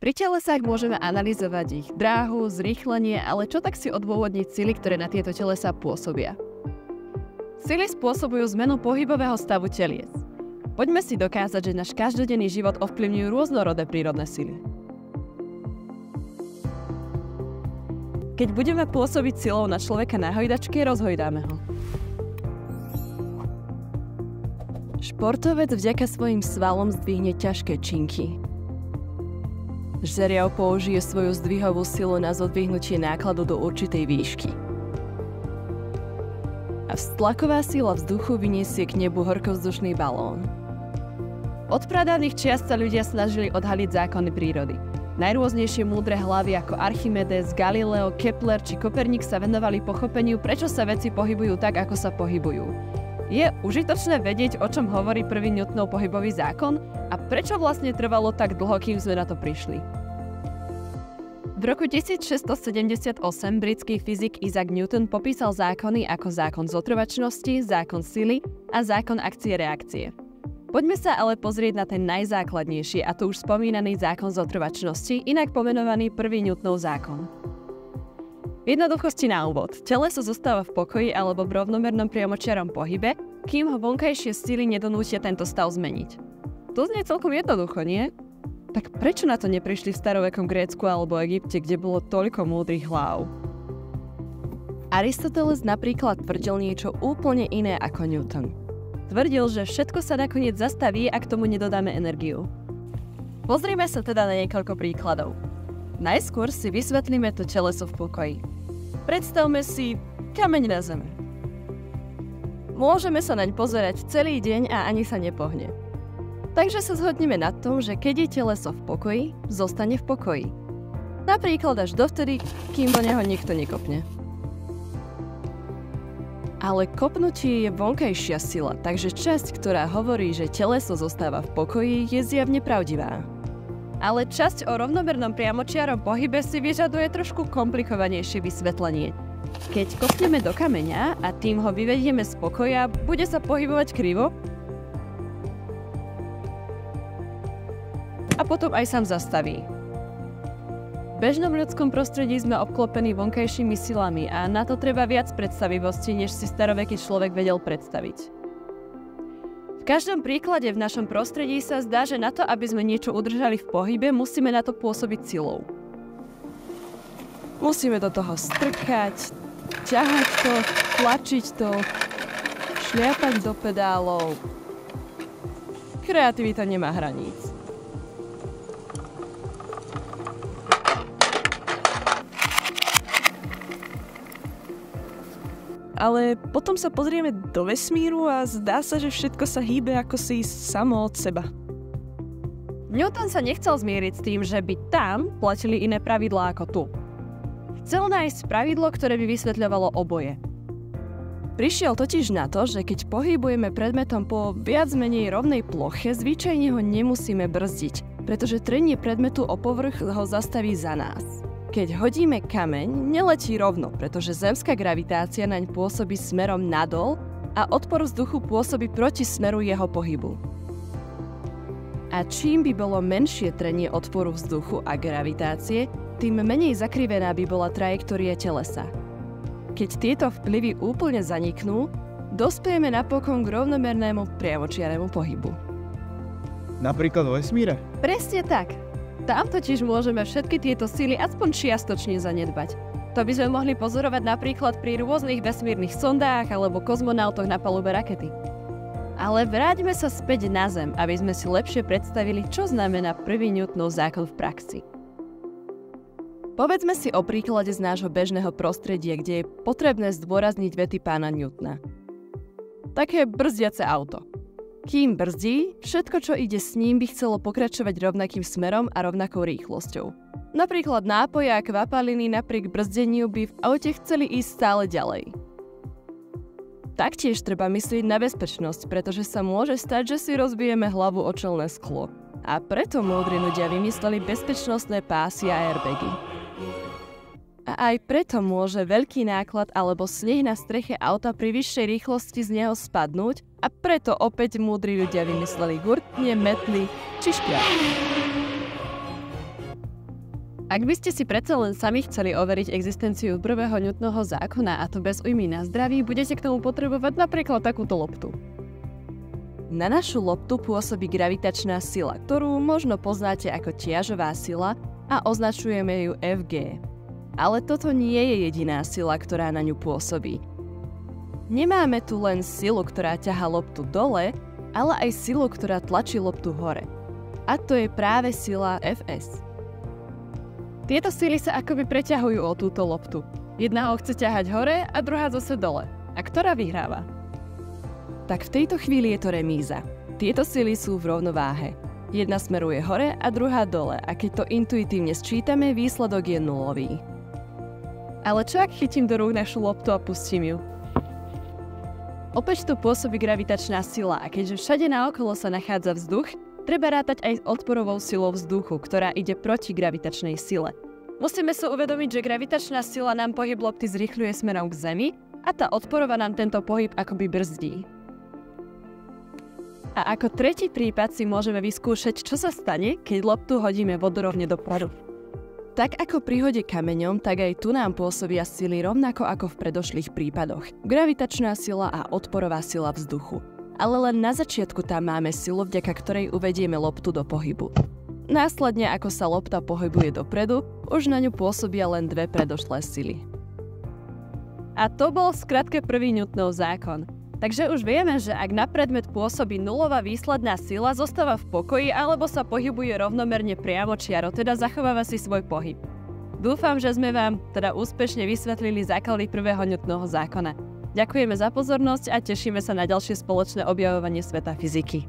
Pri telesách môžeme analyzovať ich dráhu, zrýchlenie, ale čo tak si odôvodniť sily, ktoré na tieto telesá pôsobia? Sily spôsobujú zmenu pohybového stavu telies. Poďme si dokázať, že náš každodenný život ovplyvňujú rôznorodé prírodné sily. Keď budeme pôsobiť silou na človeka na hojdačke, rozhojdáme ho. Športovec vďaka svojim svalom zdvihne ťažké činky. Žeriav použije svoju zdvihovú silu na zodvihnutie nákladu do určitej výšky. A vztlaková sila vzduchu vyniesie k nebu horkovzdušný balón. Od pradávnych čias sa ľudia snažili odhaliť zákony prírody. Najrôznejšie múdre hlavy ako Archimedes, Galileo, Kepler či Koperník sa venovali pochopeniu, prečo sa veci pohybujú tak, ako sa pohybujú. Je užitočné vedieť, o čom hovorí prvý Newtonov pohybový zákon a prečo vlastne trvalo tak dlho, kým sme na to prišli. V roku 1678 britský fyzik Isaac Newton popísal zákony ako zákon zotrvačnosti, zákon sily a zákon akcie-reakcie. Poďme sa ale pozrieť na ten najzákladnejší, a to už spomínaný zákon zotrvačnosti, inak pomenovaný prvý Newtonov zákon. V jednoduchosti na úvod. Teleso zostáva v pokoji alebo v rovnomernom priamočiarom pohybe, kým ho vonkajšie sily nedonútia tento stav zmeniť. To znie celkom jednoducho, nie? Tak prečo na to neprišli v starovekom Grécku alebo Egypte, kde bolo toľko múdrych hlav? Aristoteles napríklad tvrdil niečo úplne iné ako Newton. Tvrdil, že všetko sa nakoniec zastaví, ak tomu nedodáme energiu. Pozrime sa teda na niekoľko príkladov. Najskôr si vysvetlíme to teleso v pokoji. Predstavme si kameň na zemi. Môžeme sa naň pozerať celý deň a ani sa nepohne. Takže sa zhodneme na tom, že keď je teleso v pokoji, zostane v pokoji. Napríklad až dovtedy, kým do neho nikto nekopne. Ale kopnutie je vonkajšia sila, takže časť, ktorá hovorí, že teleso zostáva v pokoji, je zjavne pravdivá. Ale časť o rovnomernom priamočiarom pohybe si vyžaduje trošku komplikovanejšie vysvetlenie. Keď kopneme do kameňa a tým ho vyvedieme z pokoja, bude sa pohybovať krivo? A potom aj sám zastaví. V bežnom ľudskom prostredí sme obklopení vonkajšími silami a na to treba viac predstavivosti, než si staroveký človek vedel predstaviť. V každom príklade v našom prostredí sa zdá, že na to, aby sme niečo udržali v pohybe, musíme na to pôsobiť silou. Musíme do toho strkať, ťahať to, tlačiť to, šliapať do pedálov. Kreativita nemá hraníc. Ale potom sa pozrieme do vesmíru a zdá sa, že všetko sa hýbe ako si samo od seba. Newton sa nechcel zmieriť s tým, že by tam platili iné pravidlá ako tu. Chcel nájsť pravidlo, ktoré by vysvetľovalo oboje. Prišiel totiž na to, že keď pohybujeme predmetom po viac menej rovnej ploche, zvyčajne ho nemusíme brzdiť, pretože trenie predmetu o povrch ho zastaví za nás. Keď hodíme kameň, neletí rovno, pretože zemská gravitácia naň pôsobí smerom nadol a odpor vzduchu pôsobí proti smeru jeho pohybu. A čím by bolo menšie trenie odporu vzduchu a gravitácie, tým menej zakrivená by bola trajektória telesa. Keď tieto vplyvy úplne zaniknú, dospejeme napokon k rovnomernému priamočiaremu pohybu. Napríklad vo vesmíre? Presne tak. Tam totiž môžeme všetky tieto síly aspoň čiastočne zanedbať. To by sme mohli pozorovať napríklad pri rôznych vesmírnych sondách alebo kozmonautoch na palube rakety. Ale vráťme sa späť na Zem, aby sme si lepšie predstavili, čo znamená prvý Newtonov zákon v praxi. Povedzme si o príklade z nášho bežného prostredia, kde je potrebné zdôrazniť vety pána Newtona. Také brzdiace auto. Kým brzdí, všetko, čo ide s ním, by chcelo pokračovať rovnakým smerom a rovnakou rýchlosťou. Napríklad nápoje a kvapaliny napriek brzdeniu by v aute chceli ísť stále ďalej. Taktiež treba myslieť na bezpečnosť, pretože sa môže stať, že si rozbijeme hlavu o čelné sklo. A preto múdri ľudia vymysleli bezpečnostné pásy a airbagy. A aj preto môže veľký náklad alebo sneh na streche auta pri vyššej rýchlosti z neho spadnúť a preto opäť múdri ľudia vymysleli gurtne, metly či škriatky. Ak by ste si predsa len sami chceli overiť existenciu prvého Newtonovho zákona, a to bez újmy na zdraví, budete k tomu potrebovať napríklad takúto loptu. Na našu loptu pôsobí gravitačná sila, ktorú možno poznáte ako ťažová sila a označujeme ju Fg. Ale toto nie je jediná sila, ktorá na ňu pôsobí. Nemáme tu len silu, ktorá ťahá loptu dole, ale aj silu, ktorá tlačí loptu hore. A to je práve sila Fs. Tieto sily sa akoby preťahujú o túto loptu. Jedna ho chce ťahať hore a druhá zase dole. A ktorá vyhráva? Tak v tejto chvíli je to remíza. Tieto sily sú v rovnováhe. Jedna smeruje hore a druhá dole a keď to intuitívne sčítame, výsledok je nulový. Ale čo ak chytím do rúk našu loptu a pustím ju? Opäť tu pôsobí gravitačná sila a keďže všade naokolo sa nachádza vzduch, treba rátať aj s odporovou silou vzduchu, ktorá ide proti gravitačnej sile. Musíme si uvedomiť, že gravitačná sila nám pohyb lopty zrýchľuje smerom k Zemi a tá odporová nám tento pohyb akoby brzdí. A ako tretí prípad si môžeme vyskúšať, čo sa stane, keď loptu hodíme vodorovne dopredu. Tak ako pri hode kameňom, tak aj tu nám pôsobia sily rovnako ako v predošlých prípadoch. Gravitačná sila a odporová sila vzduchu. Ale len na začiatku tam máme silu, vďaka ktorej uvedieme loptu do pohybu. Následne, ako sa lopta pohybuje dopredu, už na ňu pôsobia len dve predošlé sily. A to bol v skratke prvý Newtonov zákon. Takže už vieme, že ak na predmet pôsobí nulová výsledná sila, zostáva v pokoji alebo sa pohybuje rovnomerne priamočiaro, teda zachováva si svoj pohyb. Dúfam, že sme vám teda úspešne vysvetlili základy prvého Newtonovho zákona. Ďakujeme za pozornosť a tešíme sa na ďalšie spoločné objavovanie sveta fyziky.